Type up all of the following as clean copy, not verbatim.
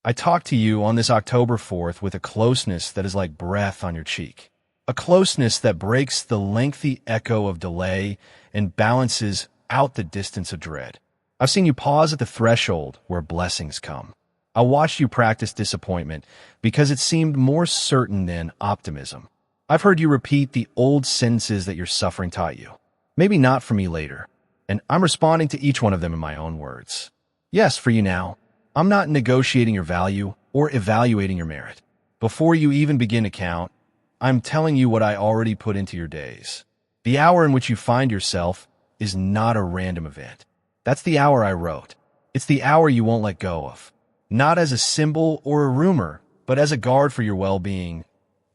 I talk to you on this October 4th with a closeness that is like breath on your cheek. A closeness that breaks the lengthy echo of delay and balances out the distance of dread. I've seen you pause at the threshold where blessings come. I watched you practice disappointment because it seemed more certain than optimism. I've heard you repeat the old sentences that your suffering taught you. Maybe not for me later. And I'm responding to each one of them in my own words. Yes, for you now. I'm not negotiating your value or evaluating your merit. Before you even begin to count, I'm telling you what I already put into your days. The hour in which you find yourself is not a random event. That's the hour I wrote. It's the hour you won't let go of. Not as a symbol or a rumor, but as a guard for your well-being.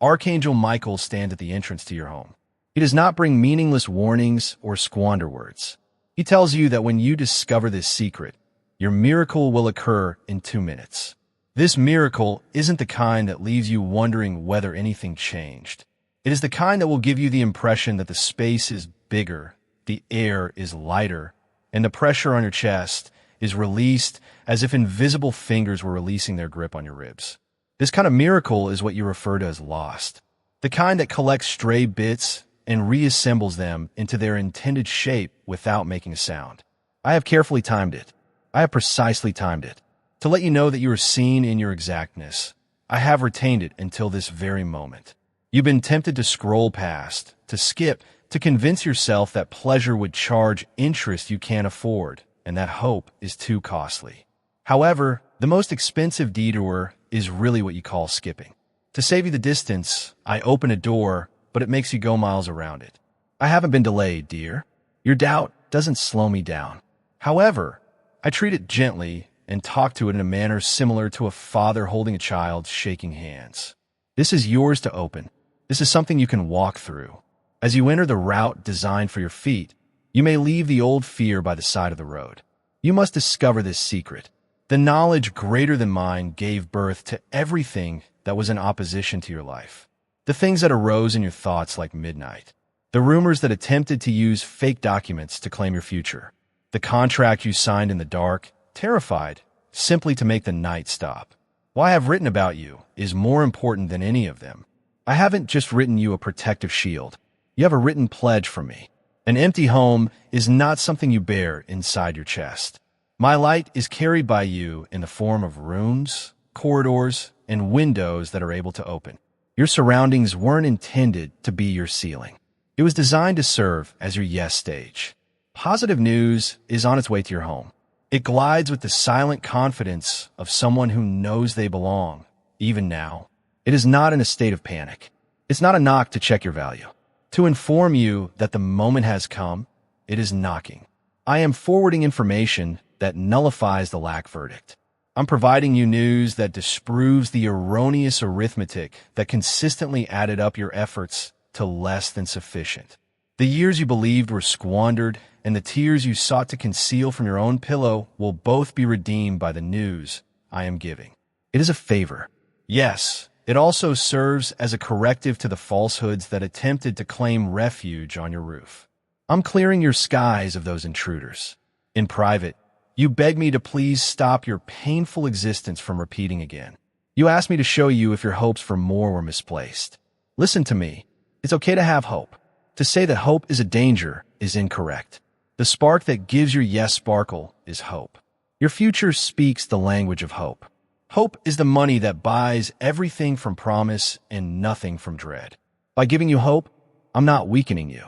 Archangel Michael stands at the entrance to your home. He does not bring meaningless warnings or squander words. He tells you that when you discover this secret, your miracle will occur in 2 minutes. This miracle isn't the kind that leaves you wondering whether anything changed. It is the kind that will give you the impression that the space is bigger, the air is lighter, and the pressure on your chest is released as if invisible fingers were releasing their grip on your ribs. This kind of miracle is what you refer to as lost. The kind that collects stray bits and reassembles them into their intended shape without making a sound. I have carefully timed it. I have precisely timed it. To let you know that you are seen in your exactness, I have retained it until this very moment. You've been tempted to scroll past, to skip, to convince yourself that pleasure would charge interest you can't afford, and that hope is too costly. However, the most expensive detour is really what you call skipping. To save you the distance, I open a door, but it makes you go miles around it. I haven't been delayed, dear. Your doubt doesn't slow me down. However, I treat it gently and talk to it in a manner similar to a father holding a child shaking hands. This is yours to open. This is something you can walk through. As you enter the route designed for your feet, you may leave the old fear by the side of the road. You must discover this secret. The knowledge greater than mine gave birth to everything that was in opposition to your life. The things that arose in your thoughts like midnight. The rumors that attempted to use fake documents to claim your future. The contract you signed in the dark, terrified, simply to make the night stop. What I have written about you is more important than any of them. I haven't just written you a protective shield. You have a written pledge from me. An empty home is not something you bear inside your chest. My light is carried by you in the form of runes, corridors, and windows that are able to open. Your surroundings weren't intended to be your ceiling. It was designed to serve as your yes stage. Positive news is on its way to your home. It glides with the silent confidence of someone who knows they belong, even now. It is not in a state of panic. It's not a knock to check your value. To inform you that the moment has come, it is knocking. I am forwarding information that nullifies the lack verdict. I'm providing you news that disproves the erroneous arithmetic that consistently added up your efforts to less than sufficient. The years you believed were squandered and the tears you sought to conceal from your own pillow will both be redeemed by the news I am giving. It is a favor. Yes, it also serves as a corrective to the falsehoods that attempted to claim refuge on your roof. I'm clearing your skies of those intruders. In private, you beg me to please stop your painful existence from repeating again. You ask me to show you if your hopes for more were misplaced. Listen to me. It's okay to have hope. To say that hope is a danger is incorrect. The spark that gives your yes sparkle is hope. Your future speaks the language of hope. Hope is the money that buys everything from promise and nothing from dread. By giving you hope, I'm not weakening you.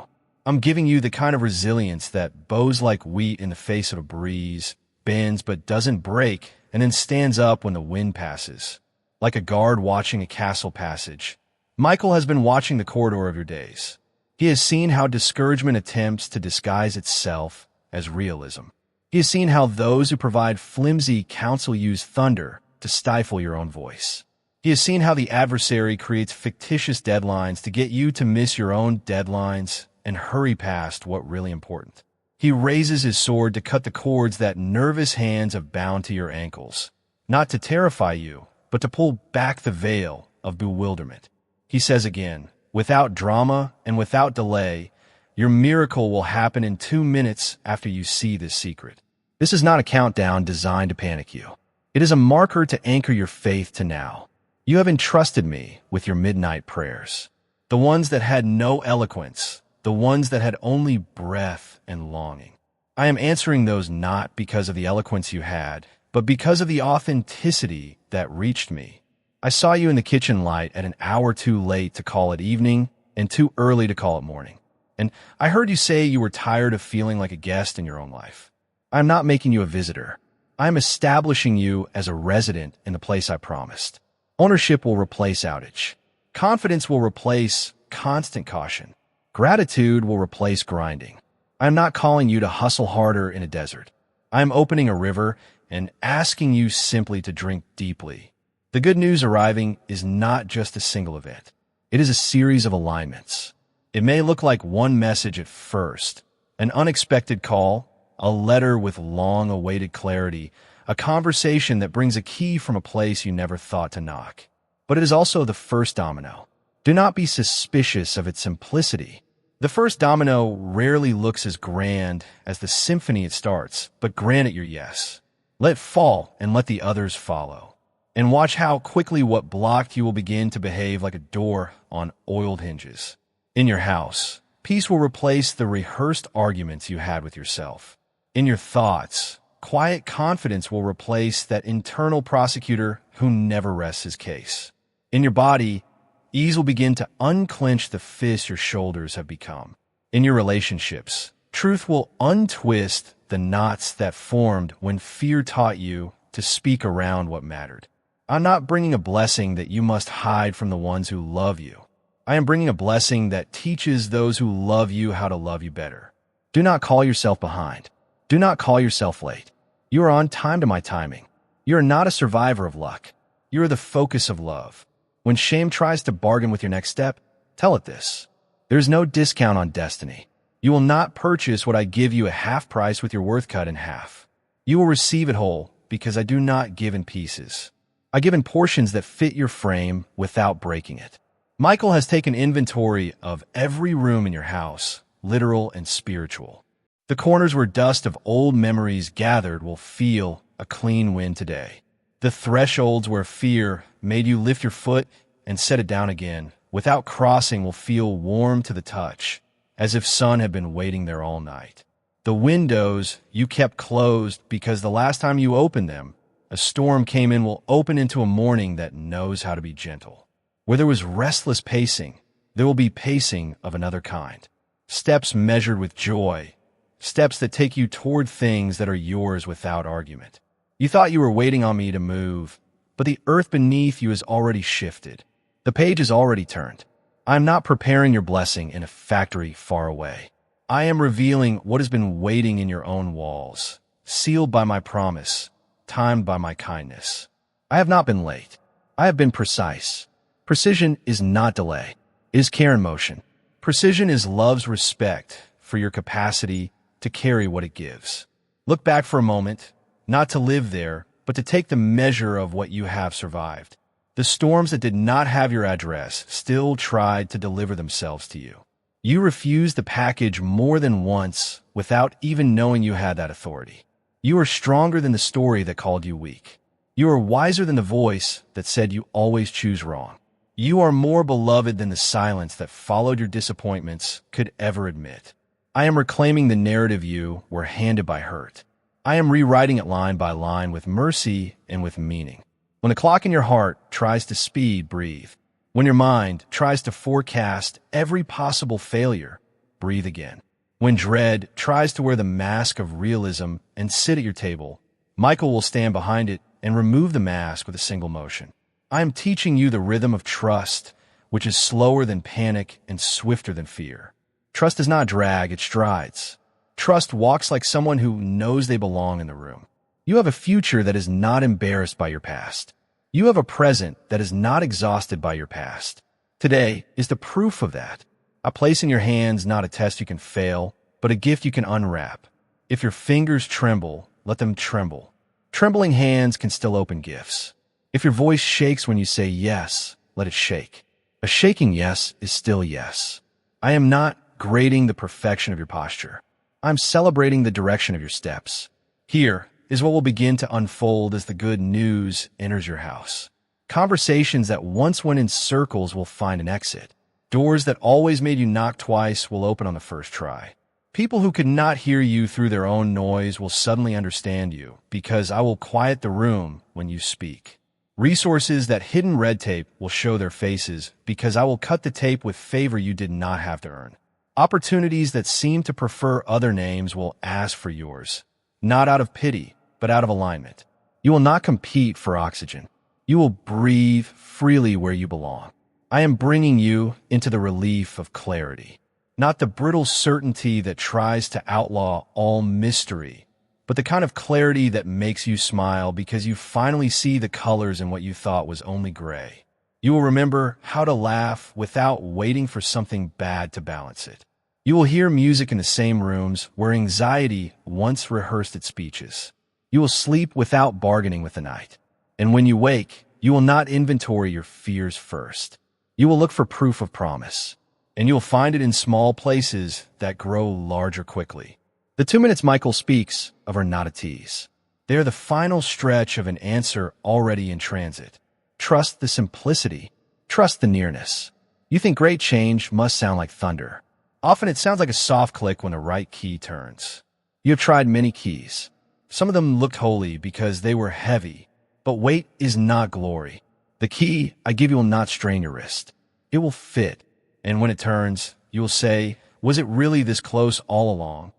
I'm giving you the kind of resilience that bows like wheat in the face of a breeze, bends but doesn't break, and then stands up when the wind passes. Like a guard watching a castle passage, Michael has been watching the corridor of your days. He has seen how discouragement attempts to disguise itself as realism. He has seen how those who provide flimsy counsel use thunder to stifle your own voice. He has seen how the adversary creates fictitious deadlines to get you to miss your own deadlines and hurry past what's really important. He raises his sword to cut the cords that nervous hands have bound to your ankles, not to terrify you, but to pull back the veil of bewilderment. He says again, without drama and without delay, your miracle will happen in 2 minutes after you see this secret. This is not a countdown designed to panic you. It is a marker to anchor your faith to now. You have entrusted me with your midnight prayers. The ones that had no eloquence, the ones that had only breath and longing. I am answering those not because of the eloquence you had, but because of the authenticity that reached me. I saw you in the kitchen light at an hour too late to call it evening and too early to call it morning. And I heard you say you were tired of feeling like a guest in your own life. I am not making you a visitor. I am establishing you as a resident in the place I promised. Ownership will replace outage. Confidence will replace constant caution. Gratitude will replace grinding. I am not calling you to hustle harder in a desert. I am opening a river and asking you simply to drink deeply. The good news arriving is not just a single event. It is a series of alignments. It may look like one message at first, an unexpected call, a letter with long-awaited clarity, a conversation that brings a key from a place you never thought to knock. But it is also the first domino. Do not be suspicious of its simplicity. The first domino rarely looks as grand as the symphony it starts, but grant it your yes. Let it fall and let the others follow. And watch how quickly what blocked you will begin to behave like a door on oiled hinges. In your house, peace will replace the rehearsed arguments you had with yourself. In your thoughts, quiet confidence will replace that internal prosecutor who never rests his case. In your body, ease will begin to unclench the fists your shoulders have become. In your relationships, truth will untwist the knots that formed when fear taught you to speak around what mattered. I'm not bringing a blessing that you must hide from the ones who love you. I am bringing a blessing that teaches those who love you how to love you better. Do not call yourself behind. Do not call yourself late. You are on time to my timing. You are not a survivor of luck. You are the focus of love. When shame tries to bargain with your next step, tell it this. There is no discount on destiny. You will not purchase what I give you at half price with your worth cut in half. You will receive it whole because I do not give in pieces. I give in portions that fit your frame without breaking it. Michael has taken inventory of every room in your house, literal and spiritual. The corners where dust of old memories gathered will feel a clean wind today. The thresholds where fear made you lift your foot and set it down again without crossing will feel warm to the touch, as if sun had been waiting there all night. The windows you kept closed because the last time you opened them, a storm came in will open into a morning that knows how to be gentle. Where there was restless pacing, there will be pacing of another kind. Steps measured with joy. Steps that take you toward things that are yours without argument. You thought you were waiting on me to move, but the earth beneath you has already shifted. The page is already turned. I am not preparing your blessing in a factory far away. I am revealing what has been waiting in your own walls, sealed by my promise, timed by my kindness. I have not been late. I have been precise. Precision is not delay. It is care in motion. Precision is love's respect for your capacity to carry what it gives. Look back for a moment, not to live there, but to take the measure of what you have survived. The storms that did not have your address still tried to deliver themselves to you. You refused the package more than once without even knowing you had that authority. You are stronger than the story that called you weak. You are wiser than the voice that said you always choose wrong. You are more beloved than the silence that followed your disappointments could ever admit. I am reclaiming the narrative you were handed by hurt. I am rewriting it line by line with mercy and with meaning. When the clock in your heart tries to speed, breathe. When your mind tries to forecast every possible failure, breathe again. When dread tries to wear the mask of realism and sit at your table, Michael will stand behind it and remove the mask with a single motion. I am teaching you the rhythm of trust, which is slower than panic and swifter than fear. Trust does not drag, it strides. Trust walks like someone who knows they belong in the room. You have a future that is not embarrassed by your past. You have a present that is not exhausted by your past. Today is the proof of that. I place in your hands not a test you can fail, but a gift you can unwrap. If your fingers tremble, let them tremble. Trembling hands can still open gifts. If your voice shakes when you say yes, let it shake. A shaking yes is still yes. I am not grading the perfection of your posture. I'm celebrating the direction of your steps. Here, is what will begin to unfold as the good news enters your house. Conversations that once went in circles will find an exit. Doors that always made you knock twice will open on the first try. People who could not hear you through their own noise will suddenly understand you, because I will quiet the room when you speak. Resources that hidden red tape will show their faces, because I will cut the tape with favor you did not have to earn. Opportunities that seem to prefer other names will ask for yours, not out of pity, but out of alignment. You will not compete for oxygen. You will breathe freely where you belong. I am bringing you into the relief of clarity, not the brittle certainty that tries to outlaw all mystery, but the kind of clarity that makes you smile because you finally see the colors in what you thought was only gray. You will remember how to laugh without waiting for something bad to balance it. You will hear music in the same rooms where anxiety once rehearsed its speeches. You will sleep without bargaining with the night. And when you wake, you will not inventory your fears first. You will look for proof of promise, and you will find it in small places that grow larger quickly. The 2 minutes Michael speaks of are not a tease. They are the final stretch of an answer already in transit. Trust the simplicity. Trust the nearness. You think great change must sound like thunder. Often it sounds like a soft click when the right key turns. You have tried many keys. Some of them looked holy because they were heavy, but weight is not glory. The key I give you will not strain your wrist. It will fit, and when it turns, you will say, "Was it really this close all along?"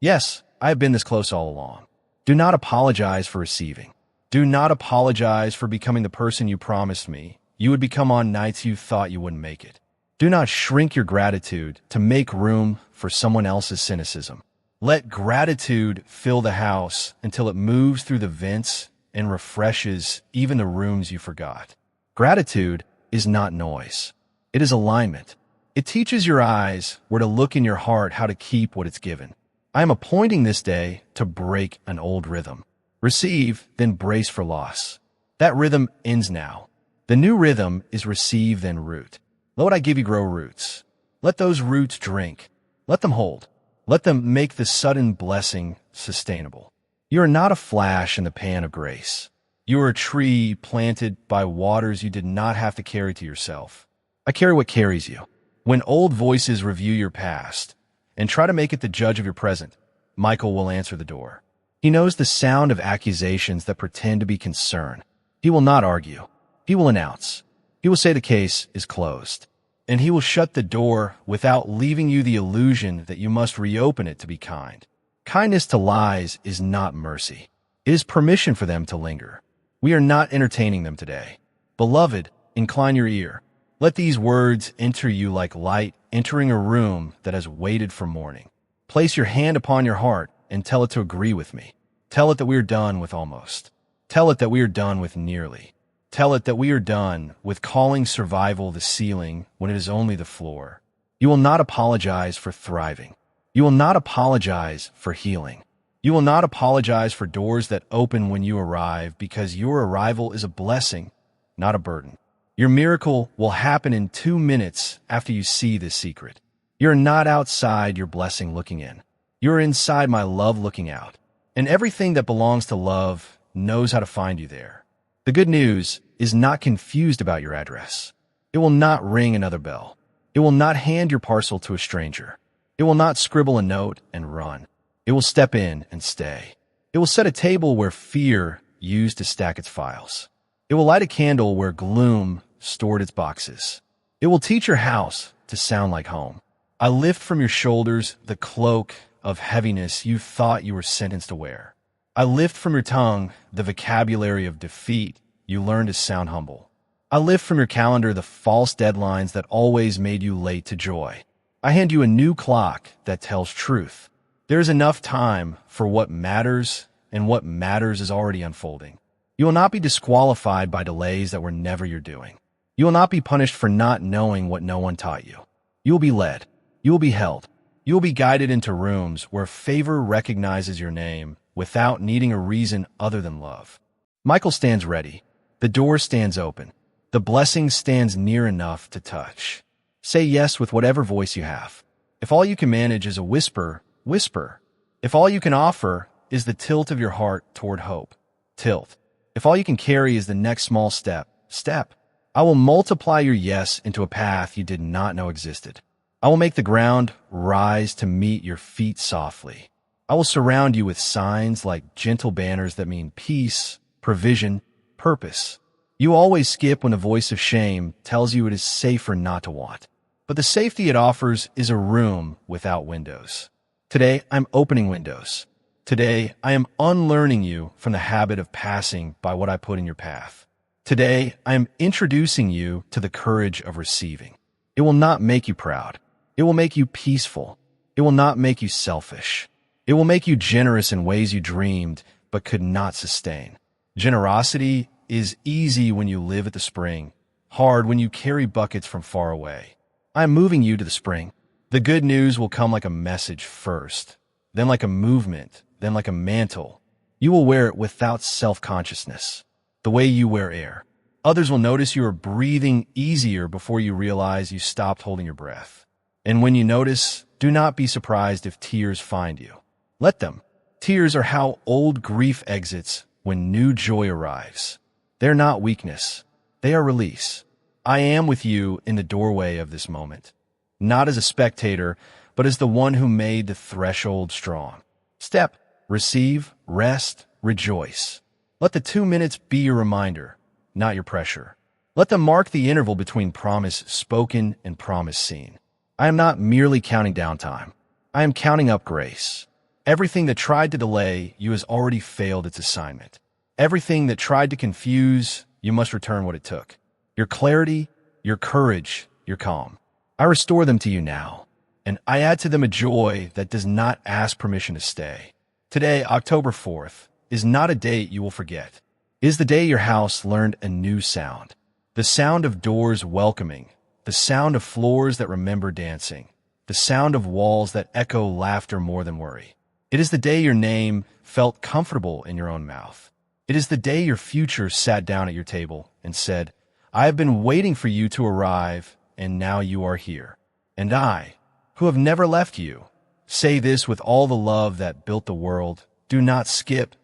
Yes, I have been this close all along. Do not apologize for receiving. Do not apologize for becoming the person you promised me you would become on nights you thought you wouldn't make it. Do not shrink your gratitude to make room for someone else's cynicism. Let gratitude fill the house until it moves through the vents and refreshes even the rooms you forgot. Gratitude is not noise. It is alignment. It teaches your eyes where to look in your heart how to keep what it's given. I am appointing this day to break an old rhythm. Receive, then brace for loss. That rhythm ends now. The new rhythm is receive, then root. Let what I give you grow roots. Let those roots drink. Let them hold. Let them make the sudden blessing sustainable. You are not a flash in the pan of grace. You are a tree planted by waters you did not have to carry to yourself. I carry what carries you. When old voices review your past and try to make it the judge of your present, Michael will answer the door. He knows the sound of accusations that pretend to be concern. He will not argue. He will announce. He will say the case is closed. And he will shut the door without leaving you the illusion that you must reopen it to be kind. Kindness to lies is not mercy. It is permission for them to linger. We are not entertaining them today. Beloved, incline your ear. Let these words enter you like light entering a room that has waited for morning. Place your hand upon your heart and tell it to agree with me. Tell it that we are done with almost. Tell it that we are done with nearly. Tell it that we are done with calling survival the ceiling when it is only the floor. You will not apologize for thriving. You will not apologize for healing. You will not apologize for doors that open when you arrive, because your arrival is a blessing, not a burden. Your miracle will happen in 2 minutes after you see this secret. You're not outside your blessing looking in. You're inside my love looking out. And everything that belongs to love knows how to find you there. The good news is not confused about your address. It will not ring another bell. It will not hand your parcel to a stranger. It will not scribble a note and run. It will step in and stay. It will set a table where fear used to stack its files. It will light a candle where gloom stored its boxes. It will teach your house to sound like home. I lift from your shoulders the cloak of heaviness you thought you were sentenced to wear. I lift from your tongue the vocabulary of defeat you learned to sound humble. I lift from your calendar the false deadlines that always made you late to joy. I hand you a new clock that tells truth. There is enough time for what matters, and what matters is already unfolding. You will not be disqualified by delays that were never your doing. You will not be punished for not knowing what no one taught you. You will be led. You will be held. You will be guided into rooms where favor recognizes your name without needing a reason other than love. Michael stands ready. The door stands open. The blessing stands near enough to touch. Say yes with whatever voice you have. If all you can manage is a whisper, whisper. If all you can offer is the tilt of your heart toward hope. Tilt. If all you can carry is the next small step, I will multiply your yes into a path you did not know existed. I will make the ground rise to meet your feet softly. I will surround you with signs like gentle banners that mean peace, provision, purpose. You always skip when the voice of shame tells you it is safer not to want. But the safety it offers is a room without windows. Today, I'm opening windows. Today, I am unlearning you from the habit of passing by what I put in your path. Today, I am introducing you to the courage of receiving. It will not make you proud. It will make you peaceful. It will not make you selfish. It will make you generous in ways you dreamed but could not sustain. Generosity is easy when you live at the spring, hard when you carry buckets from far away. I am moving you to the spring. The good news will come like a message first, then like a movement, then like a mantle. You will wear it without self-consciousness, the way you wear air. Others will notice you are breathing easier before you realize you stopped holding your breath. And when you notice, do not be surprised if tears find you. Let them. Tears are how old grief exits when new joy arrives. They're not weakness. They are release. I am with you in the doorway of this moment, not as a spectator, but as the one who made the threshold strong. Step, receive, rest, rejoice. Let the 2 minutes be your reminder, not your pressure. Let them mark the interval between promise spoken and promise seen. I am not merely counting down time. I am counting up grace. Everything that tried to delay you has already failed its assignment. Everything that tried to confuse, you must return what it took. Your clarity, your courage, your calm. I restore them to you now, and I add to them a joy that does not ask permission to stay. Today, October 4th, is not a date you will forget. It is the day your house learned a new sound. The sound of doors welcoming, the sound of floors that remember dancing, the sound of walls that echo laughter more than worry. It is the day your name felt comfortable in your own mouth. It is the day your future sat down at your table and said, I have been waiting for you to arrive, and now you are here. And I, who have never left you, say this with all the love that built the world. Do not skip.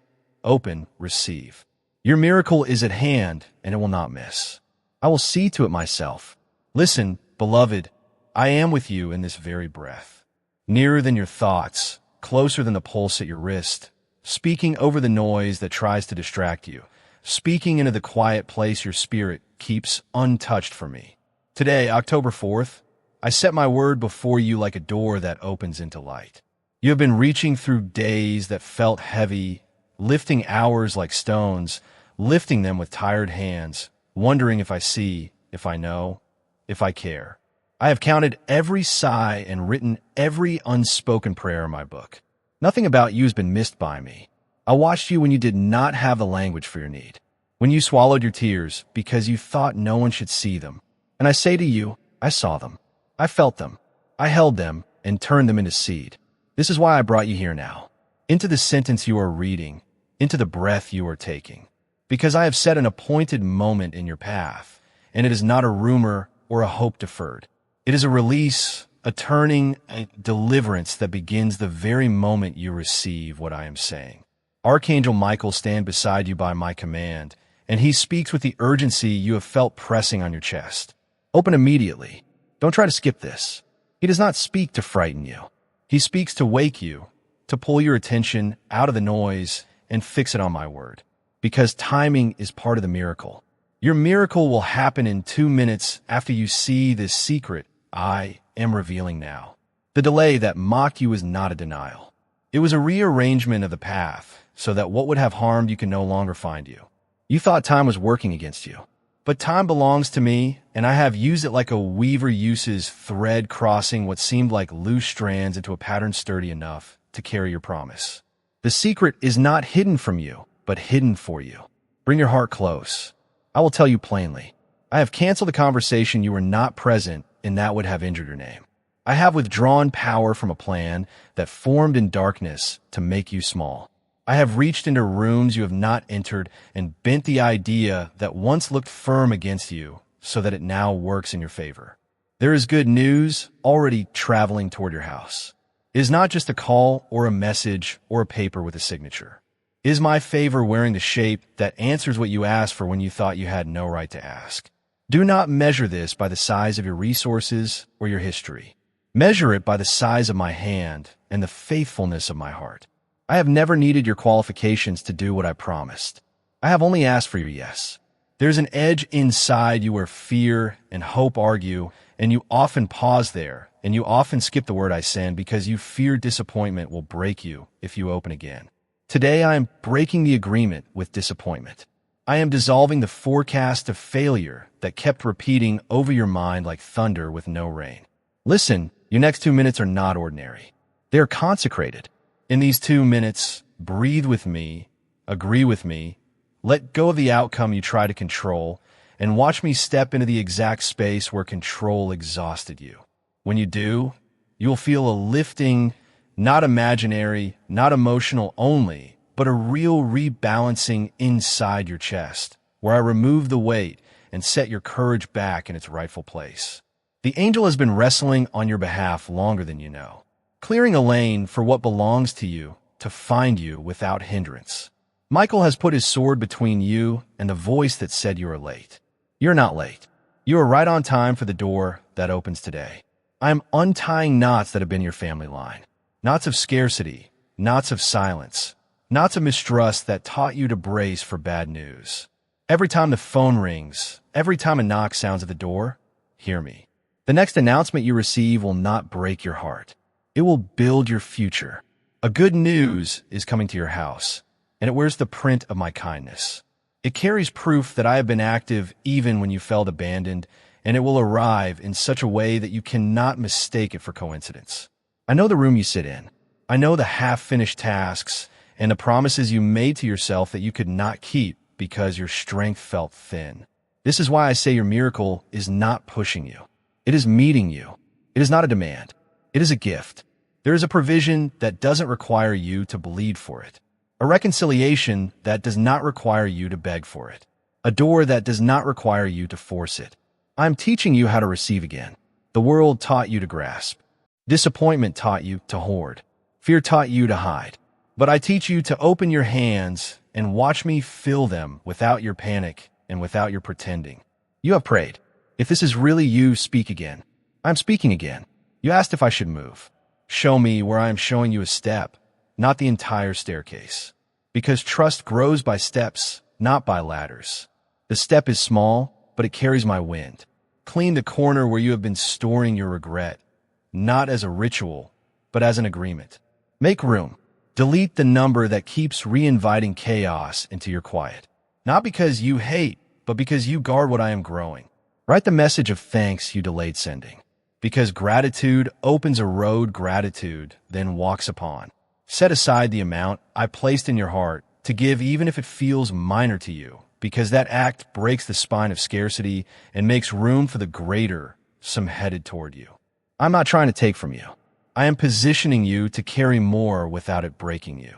Open, receive. Your miracle is at hand, and it will not miss. I will see to it myself. Listen, beloved, I am with you in this very breath. Nearer than your thoughts, closer than the pulse at your wrist, speaking over the noise that tries to distract you, speaking into the quiet place your spirit keeps untouched for me. Today, October 4th, I set my word before you like a door that opens into light. You have been reaching through days that felt heavy, lifting hours like stones, lifting them with tired hands, wondering if I see, if I know, if I care. I have counted every sigh and written every unspoken prayer in my book. Nothing about you has been missed by me. I watched you when you did not have the language for your need, when you swallowed your tears because you thought no one should see them. And I say to you, I saw them. I felt them. I held them and turned them into seed. This is why I brought you here now, into the sentence you are reading, into the breath you are taking. Because I have set an appointed moment in your path, and it is not a rumor or a hope deferred. It is a release, a turning, a deliverance that begins the very moment you receive what I am saying. Archangel Michael stands beside you by my command, and he speaks with the urgency you have felt pressing on your chest. Open immediately. Don't try to skip this. He does not speak to frighten you. He speaks to wake you, to pull your attention out of the noise and fix it on my word. Because timing is part of the miracle. Your miracle will happen in 2 minutes after you see this secret I am revealing now. The delay that mocked you is not a denial. It was a rearrangement of the path so that what would have harmed you can no longer find you. You thought time was working against you. But time belongs to me, and I have used it like a weaver uses thread crossing what seemed like loose strands into a pattern sturdy enough to carry your promise. The secret is not hidden from you, but hidden for you. Bring your heart close. I will tell you plainly. I have canceled the conversation you were not present and that would have injured your name. I have withdrawn power from a plan that formed in darkness to make you small. I have reached into rooms you have not entered and bent the idea that once looked firm against you so that it now works in your favor. There is good news already traveling toward your house. It is not just a call or a message or a paper with a signature. Is my favor wearing the shape that answers what you asked for when you thought you had no right to ask? Do not measure this by the size of your resources or your history. Measure it by the size of my hand and the faithfulness of my heart. I have never needed your qualifications to do what I promised. I have only asked for your yes. There's an edge inside you where fear and hope argue, and you often pause there, and you often skip the word I send because you fear disappointment will break you if you open again. Today I am breaking the agreement with disappointment. I am dissolving the forecast of failure that kept repeating over your mind like thunder with no rain. Listen, your next 2 minutes are not ordinary. They are consecrated. In these 2 minutes, breathe with me, agree with me, let go of the outcome you try to control, and watch me step into the exact space where control exhausted you. When you do, you'll feel a lifting, not imaginary, not emotional only, but a real rebalancing inside your chest, where I remove the weight and set your courage back in its rightful place. The angel has been wrestling on your behalf longer than you know, clearing a lane for what belongs to you to find you without hindrance. Michael has put his sword between you and the voice that said you are late. You're not late. You are right on time for the door that opens today. I am untying knots that have been your family line. Knots of scarcity, knots of silence, knots of mistrust that taught you to brace for bad news. Every time the phone rings, every time a knock sounds at the door, hear me. The next announcement you receive will not break your heart. It will build your future. A good news is coming to your house, and it wears the print of my kindness. It carries proof that I have been active even when you felt abandoned, and it will arrive in such a way that you cannot mistake it for coincidence. I know the room you sit in. I know the half-finished tasks and the promises you made to yourself that you could not keep because your strength felt thin. This is why I say your miracle is not pushing you. It is meeting you. It is not a demand. It is a gift. There is a provision that doesn't require you to bleed for it. A reconciliation that does not require you to beg for it. A door that does not require you to force it. I am teaching you how to receive again. The world taught you to grasp. Disappointment taught you to hoard. Fear taught you to hide. But I teach you to open your hands and watch me fill them without your panic and without your pretending. You have prayed. If this is really you, speak again. I'm speaking again. You asked if I should move. Show me where I am showing you a step, not the entire staircase. Because trust grows by steps, not by ladders. The step is small, but it carries my wind. Clean the corner where you have been storing your regret, not as a ritual, but as an agreement. Make room. Delete the number that keeps re-inviting chaos into your quiet. Not because you hate, but because you guard what I am growing. Write the message of thanks you delayed sending. Because gratitude opens a road gratitude then walks upon. Set aside the amount I placed in your heart to give even if it feels minor to you, because that act breaks the spine of scarcity and makes room for the greater some headed toward you. I'm not trying to take from you. I am positioning you to carry more without it breaking you.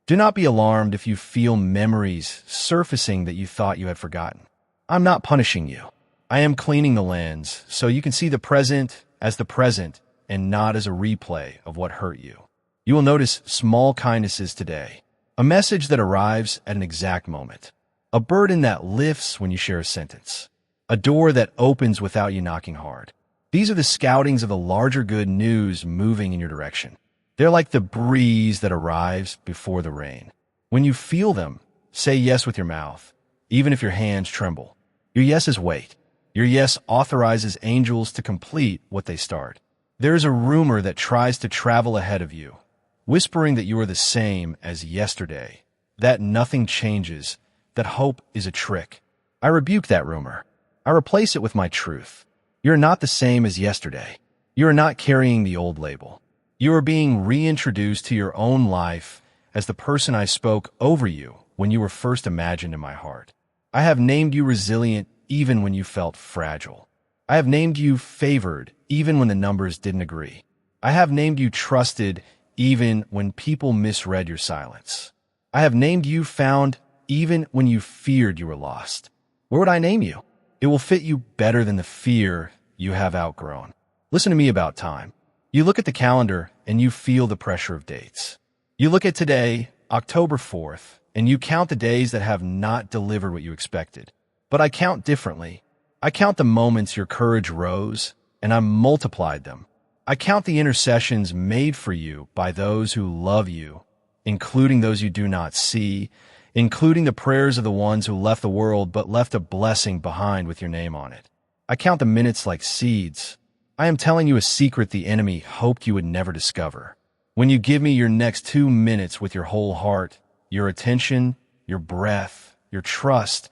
Do not be alarmed if you feel memories surfacing that you thought you had forgotten. I'm not punishing you. I am cleaning the lens so you can see the present as the present and not as a replay of what hurt you. You will notice small kindnesses today, a message that arrives at an exact moment, a burden that lifts when you share a sentence, a door that opens without you knocking hard. These are the scoutings of the larger good news moving in your direction. They're like the breeze that arrives before the rain. When you feel them, say yes with your mouth, even if your hands tremble. Your yes is weight. Your yes authorizes angels to complete what they start. There is a rumor that tries to travel ahead of you, whispering that you are the same as yesterday, that nothing changes, that hope is a trick. I rebuke that rumor. I replace it with my truth. You are not the same as yesterday. You are not carrying the old label. You are being reintroduced to your own life as the person I spoke over you when you were first imagined in my heart. I have named you resilient even when you felt fragile. I have named you favored even when the numbers didn't agree. I have named you trusted even when people misread your silence. I have named you found even when you feared you were lost. Where would I name you? It will fit you better than the fear you have outgrown. Listen to me about time. You look at the calendar and you feel the pressure of dates. You look at today, October 4th, and you count the days that have not delivered what you expected. But I count differently. I count the moments your courage rose, and I multiplied them. I count the intercessions made for you by those who love you, including those you do not see, including the prayers of the ones who left the world but left a blessing behind with your name on it. I count the minutes like seeds. I am telling you a secret the enemy hoped you would never discover. When you give me your next 2 minutes with your whole heart, your attention, your breath, your trust,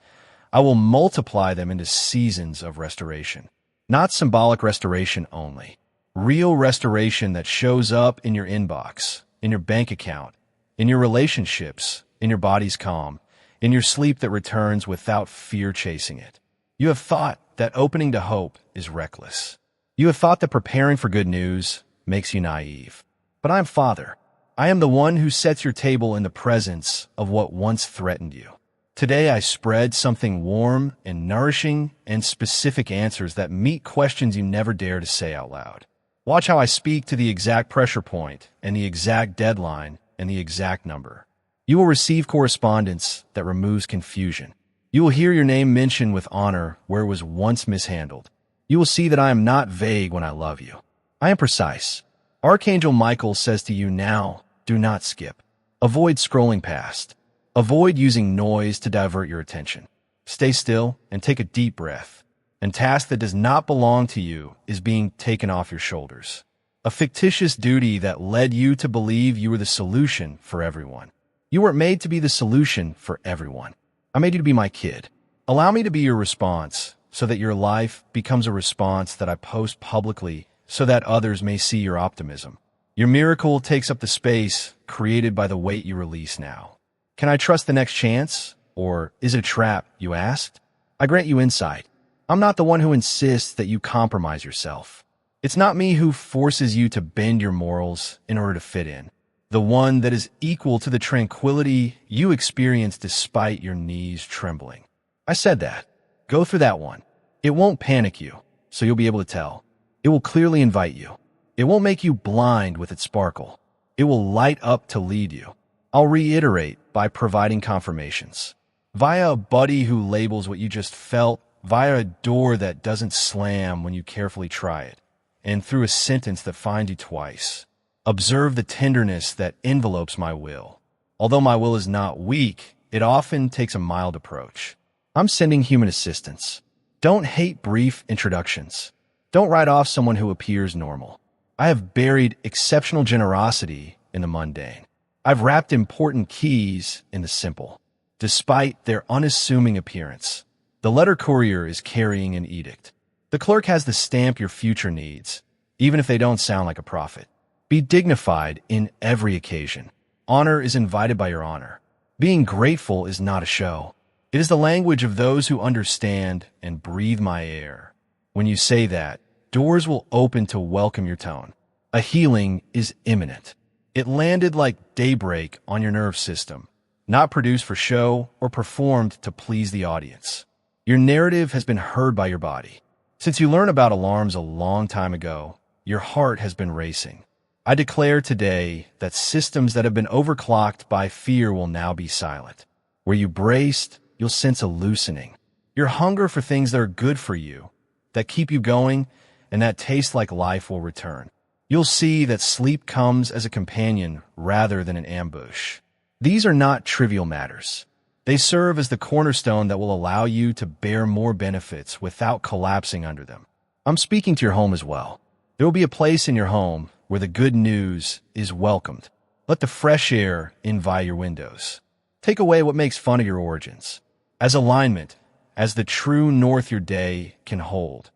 I will multiply them into seasons of restoration. Not symbolic restoration only. Real restoration that shows up in your inbox, in your bank account, in your relationships, in your body's calm, in your sleep that returns without fear chasing it. You have thought that opening to hope is reckless. You have thought that preparing for good news makes you naive. But I am Father. I am the one who sets your table in the presence of what once threatened you. Today I spread something warm and nourishing and specific answers that meet questions you never dare to say out loud. Watch how I speak to the exact pressure point and the exact deadline and the exact number. You will receive correspondence that removes confusion. You will hear your name mentioned with honor where it was once mishandled. You will see that I am not vague when I love you. I am precise. Archangel Michael says to you now, do not skip. Avoid scrolling past. Avoid using noise to divert your attention. Stay still and take a deep breath. And task that does not belong to you is being taken off your shoulders. A fictitious duty that led you to believe you were the solution for everyone. You weren't made to be the solution for everyone. I made you to be my kid. Allow me to be your response so that your life becomes a response that I post publicly so that others may see your optimism. Your miracle takes up the space created by the weight you release now. Can I trust the next chance? Or is it a trap, you asked? I grant you insight. I'm not the one who insists that you compromise yourself. It's not me who forces you to bend your morals in order to fit in. The one that is equal to the tranquility you experience despite your knees trembling. I said that. Go through that one. It won't panic you, so you'll be able to tell. It will clearly invite you. It won't make you blind with its sparkle. It will light up to lead you. I'll reiterate by providing confirmations. Via a buddy who labels what you just felt, via a door that doesn't slam when you carefully try it, and through a sentence that finds you twice. Observe the tenderness that envelopes my will. Although my will is not weak, it often takes a mild approach. I'm sending human assistance. Don't hate brief introductions. Don't write off someone who appears normal. I have buried exceptional generosity in the mundane. I've wrapped important keys in the simple. Despite their unassuming appearance, the letter courier is carrying an edict. The clerk has the stamp your future needs, even if they don't sound like a prophet. Be dignified in every occasion. Honor is invited by your honor. Being grateful is not a show. It is the language of those who understand and breathe my air. When you say that, doors will open to welcome your tone. A healing is imminent. It landed like daybreak on your nerve system, not produced for show or performed to please the audience. Your narrative has been heard by your body. Since you learned about alarms a long time ago, your heart has been racing. I declare today that systems that have been overclocked by fear will now be silent. Where you braced, you'll sense a loosening. Your hunger for things that are good for you, that keep you going, and that taste like life will return. You'll see that sleep comes as a companion rather than an ambush. These are not trivial matters. They serve as the cornerstone that will allow you to bear more benefits without collapsing under them. I'm speaking to your home as well. There will be a place in your home where the good news is welcomed. Let the fresh air invite your windows. Take away what makes fun of your origins. As alignment, as the true north your day can hold,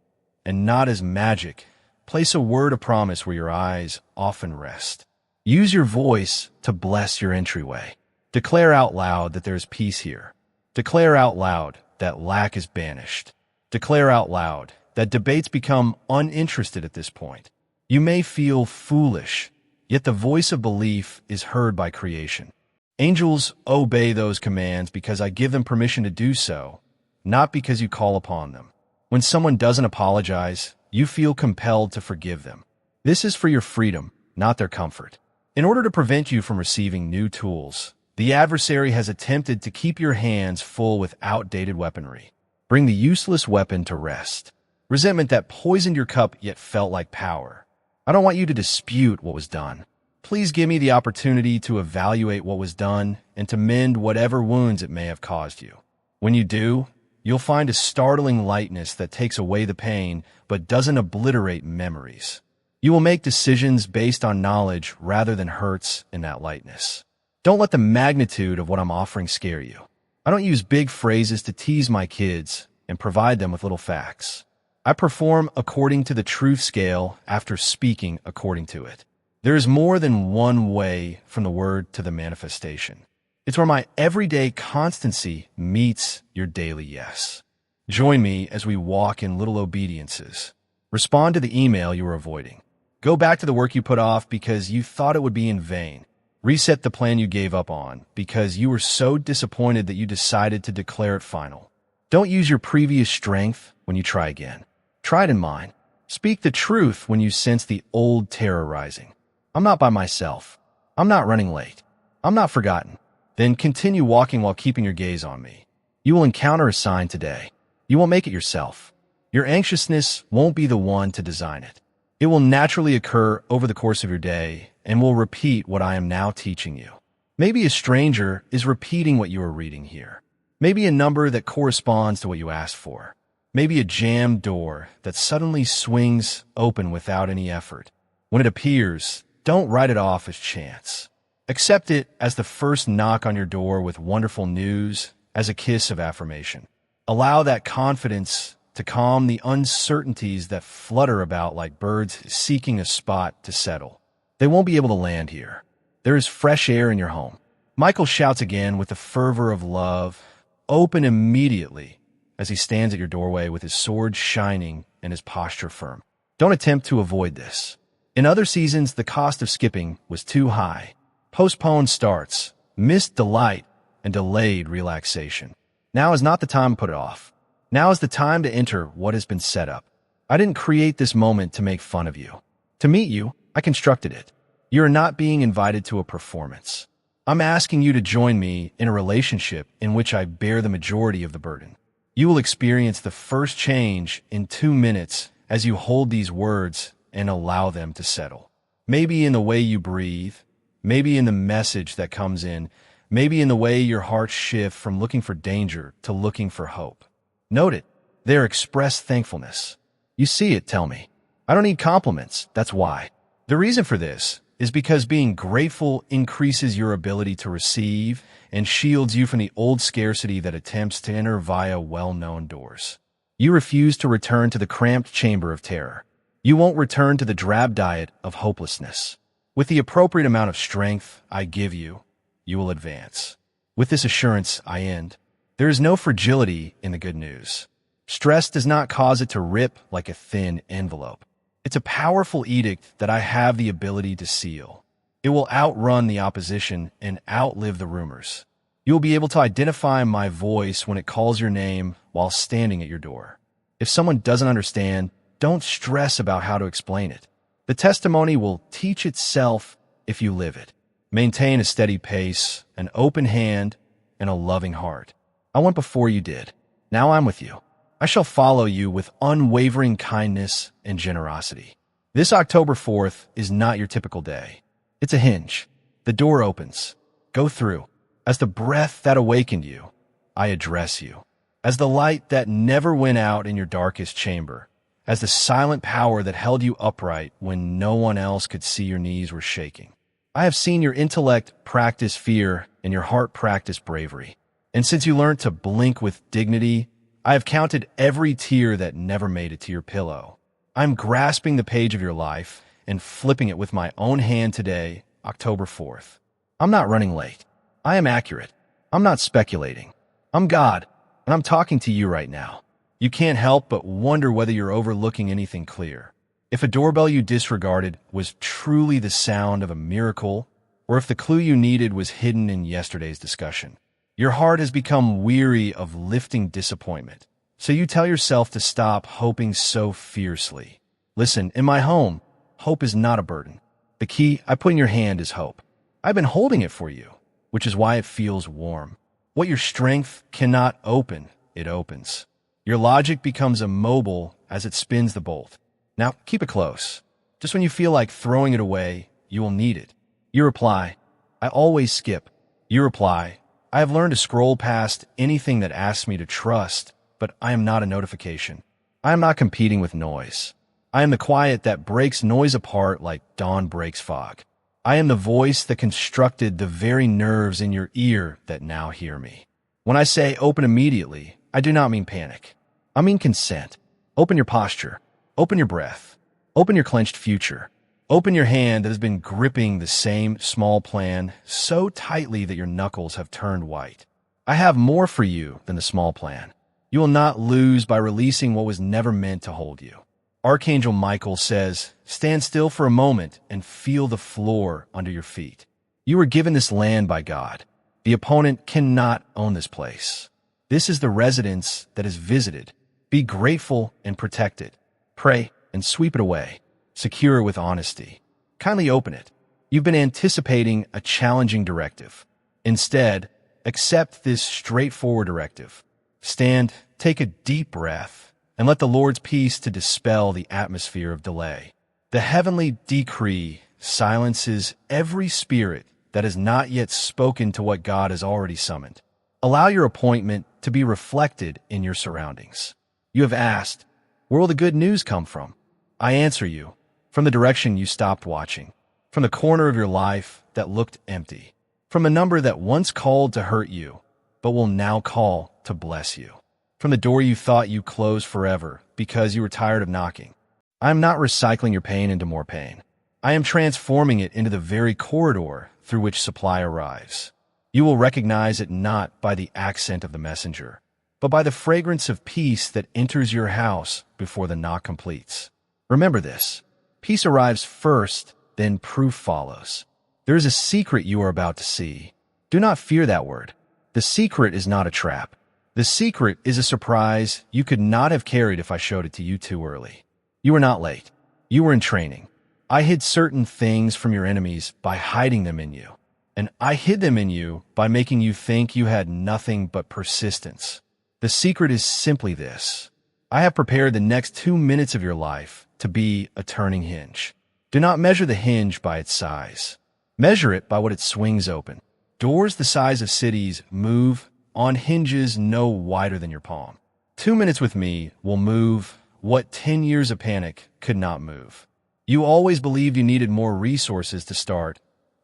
and not as magic, place a word of promise where your eyes often rest. Use your voice to bless your entryway. Declare out loud that there is peace here. Declare out loud that lack is banished. Declare out loud that debates become uninterested at this point. You may feel foolish, yet the voice of belief is heard by creation. Angels obey those commands because I give them permission to do so, not because you call upon them. When someone doesn't apologize, you feel compelled to forgive them. This is for your freedom, not their comfort. In order to prevent you from receiving new tools, the adversary has attempted to keep your hands full with outdated weaponry. Bring the useless weapon to rest. Resentment that poisoned your cup yet felt like power. I don't want you to dispute what was done. Please give me the opportunity to evaluate what was done and to mend whatever wounds it may have caused you. When you do, you'll find a startling lightness that takes away the pain but doesn't obliterate memories. You will make decisions based on knowledge rather than hurts in that lightness. Don't let the magnitude of what I'm offering scare you. I don't use big phrases to tease my kids and provide them with little facts. I perform according to the truth scale after speaking according to it. There is more than one way from the word to the manifestation. It's where my everyday constancy meets your daily yes. Join me as we walk in little obediences. Respond to the email you were avoiding. Go back to the work you put off because you thought it would be in vain. Reset the plan you gave up on because you were so disappointed that you decided to declare it final. Don't use your previous strength when you try again. Try it in mind. Speak the truth when you sense the old terror rising. I'm not by myself. I'm not running late. I'm not forgotten. Then continue walking while keeping your gaze on me. You will encounter a sign today. You won't make it yourself. Your anxiousness won't be the one to design it. It will naturally occur over the course of your day and will repeat what I am now teaching you. Maybe a stranger is repeating what you are reading here. Maybe a number that corresponds to what you asked for. Maybe a jammed door that suddenly swings open without any effort. When it appears, don't write it off as chance. Accept it as the first knock on your door with wonderful news, as a kiss of affirmation. Allow that confidence to calm the uncertainties that flutter about like birds seeking a spot to settle. They won't be able to land here. There is fresh air in your home. Michael shouts again with the fervor of love. Open immediately as he stands at your doorway with his sword shining and his posture firm. Don't attempt to avoid this. In other seasons, the cost of skipping was too high. Postponed starts, missed delight, and delayed relaxation. Now is not the time to put it off. Now is the time to enter what has been set up. I didn't create this moment to make fun of you. To meet you, I constructed it. You are not being invited to a performance. I'm asking you to join me in a relationship in which I bear the majority of the burden. You will experience the first change in 2 minutes as you hold these words and allow them to settle. Maybe in the way you breathe, maybe in the message that comes in, maybe in the way your heart shifts from looking for danger to looking for hope. Note it. There express thankfulness. You see it, tell me. I don't need compliments, that's why. The reason for this is because being grateful increases your ability to receive and shields you from the old scarcity that attempts to enter via well-known doors. You refuse to return to the cramped chamber of terror. You won't return to the drab diet of hopelessness. With the appropriate amount of strength I give you, you will advance. With this assurance, I end. There is no fragility in the good news. Stress does not cause it to rip like a thin envelope. It's a powerful edict that I have the ability to seal. It will outrun the opposition and outlive the rumors. You will be able to identify my voice when it calls your name while standing at your door. If someone doesn't understand, don't stress about how to explain it. The testimony will teach itself if you live it. Maintain a steady pace, an open hand, and a loving heart. I went before you did. Now I'm with you. I shall follow you with unwavering kindness and generosity. This October 4th is not your typical day. It's a hinge. The door opens. Go through. As the breath that awakened you, I address you. As the light that never went out in your darkest chamber. As the silent power that held you upright when no one else could see your knees were shaking. I have seen your intellect practice fear and your heart practice bravery. And since you learned to blink with dignity, I have counted every tear that never made it to your pillow. I'm grasping the page of your life and flipping it with my own hand today, October 4th. I'm not running late. I am accurate. I'm not speculating. I'm God, and I'm talking to you right now. You can't help but wonder whether you're overlooking anything clear. If a doorbell you disregarded was truly the sound of a miracle, or if the clue you needed was hidden in yesterday's discussion. Your heart has become weary of lifting disappointment, so you tell yourself to stop hoping so fiercely. Listen, in my home, hope is not a burden. The key I put in your hand is hope. I've been holding it for you, which is why it feels warm. What your strength cannot open, it opens. Your logic becomes immobile as it spins the bolt. Now, keep it close. Just when you feel like throwing it away, you will need it. You reply, I always skip. You reply, I have learned to scroll past anything that asks me to trust, but I am not a notification. I am not competing with noise. I am the quiet that breaks noise apart like dawn breaks fog. I am the voice that constructed the very nerves in your ear that now hear me. When I say open immediately, I do not mean panic. I mean consent. Open your posture. Open your breath. Open your clenched future. Open your hand that has been gripping the same small plan so tightly that your knuckles have turned white. I have more for you than the small plan. You will not lose by releasing what was never meant to hold you. Archangel Michael says, stand still for a moment and feel the floor under your feet. You were given this land by God. The opponent cannot own this place. This is the residence that is visited. Be grateful and protect it. Pray and sweep it away. Secure it with honesty. Kindly open it. You've been anticipating a challenging directive. Instead, accept this straightforward directive. Stand, take a deep breath, and let the Lord's peace to dispel the atmosphere of delay. The heavenly decree silences every spirit that has not yet spoken to what God has already summoned. Allow your appointment to be reflected in your surroundings. You have asked, where will the good news come from? I answer you, from the direction you stopped watching, from the corner of your life that looked empty, from a number that once called to hurt you, but will now call to bless you. From the door you thought you closed forever because you were tired of knocking. I am not recycling your pain into more pain. I am transforming it into the very corridor through which supply arrives. You will recognize it not by the accent of the messenger, but by the fragrance of peace that enters your house before the knock completes. Remember this. Peace arrives first, then proof follows. There is a secret you are about to see. Do not fear that word. The secret is not a trap. The secret is a surprise you could not have carried if I showed it to you too early. You were not late. You were in training. I hid certain things from your enemies by hiding them in you. And I hid them in you by making you think you had nothing but persistence. The secret is simply this. I have prepared the next 2 minutes of your life to be a turning hinge. Do not measure the hinge by its size. Measure it by what it swings open. Doors the size of cities move on hinges no wider than your palm. 2 minutes with me will move what 10 years of panic could not move. You always believed you needed more resources to start,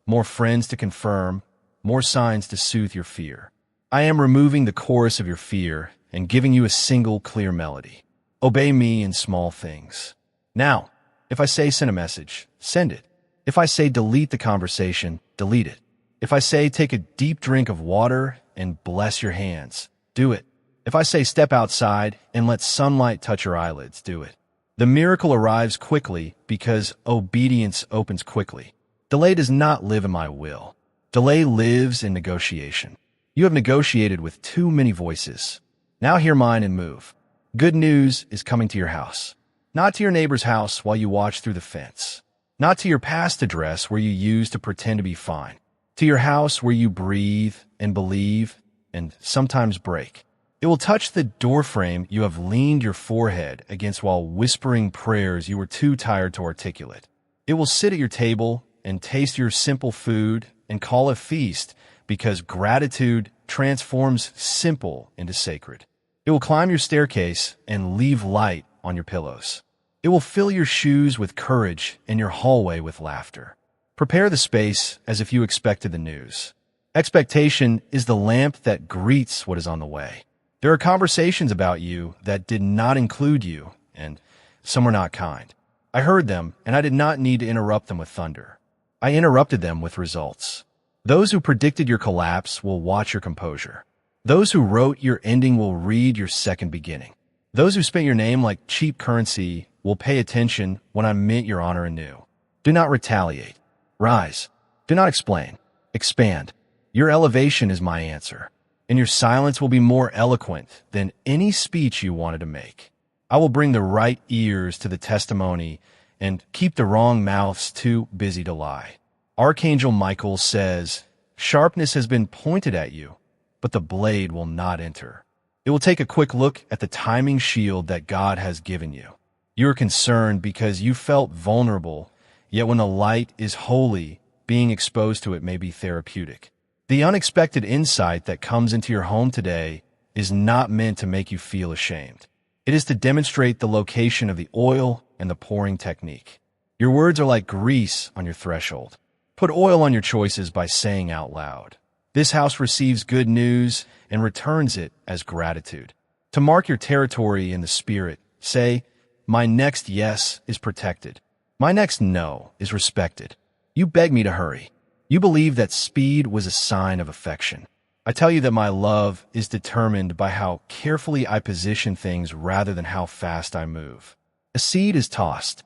more friends to confirm, more signs to soothe your fear. I am removing the chorus of your fear and giving you a single clear melody. Obey me in small things. Now, if I say send a message, send it. If I say delete the conversation, delete it. If I say take a deep drink of water and bless your hands, do it. If I say step outside and let sunlight touch your eyelids, do it. The miracle arrives quickly because obedience opens quickly. Delay does not live in my will. Delay lives in negotiation. You have negotiated with too many voices. Now hear mine and move. Good news is coming to your house. Not to your neighbor's house while you watch through the fence. Not to your past address where you used to pretend to be fine. To your house where you breathe and believe and sometimes break. It will touch the doorframe you have leaned your forehead against while whispering prayers you were too tired to articulate. It will sit at your table and taste your simple food and call a feast because gratitude transforms simple into sacred. It will climb your staircase and leave light on your pillows. It will fill your shoes with courage and your hallway with laughter. Prepare the space as if you expected the news. Expectation is the lamp that greets what is on the way. There are conversations about you that did not include you, and some were not kind. I heard them, and I did not need to interrupt them with thunder. I interrupted them with results. Those who predicted your collapse will watch your composure. Those who wrote your ending will read your second beginning. Those who spent your name like cheap currency will pay attention when I mint your honor anew. Do not retaliate. Rise. Do not explain. Expand. Your elevation is my answer, and your silence will be more eloquent than any speech you wanted to make. I will bring the right ears to the testimony and keep the wrong mouths too busy to lie. Archangel Michael says, "Sharpness has been pointed at you, but the blade will not enter." It will take a quick look at the timing shield that God has given you. You are concerned because you felt vulnerable, yet when the light is holy, being exposed to it may be therapeutic. The unexpected insight that comes into your home today is not meant to make you feel ashamed. It is to demonstrate the location of the oil and the pouring technique. Your words are like grease on your threshold. Put oil on your choices by saying out loud, "This house receives good news," and returns it as gratitude. To mark your territory in the spirit, say, "My next yes is protected. My next no is respected. You beg me to hurry. You believe that speed was a sign of affection. I tell you that my love is determined by how carefully I position things rather than how fast I move." A seed is tossed,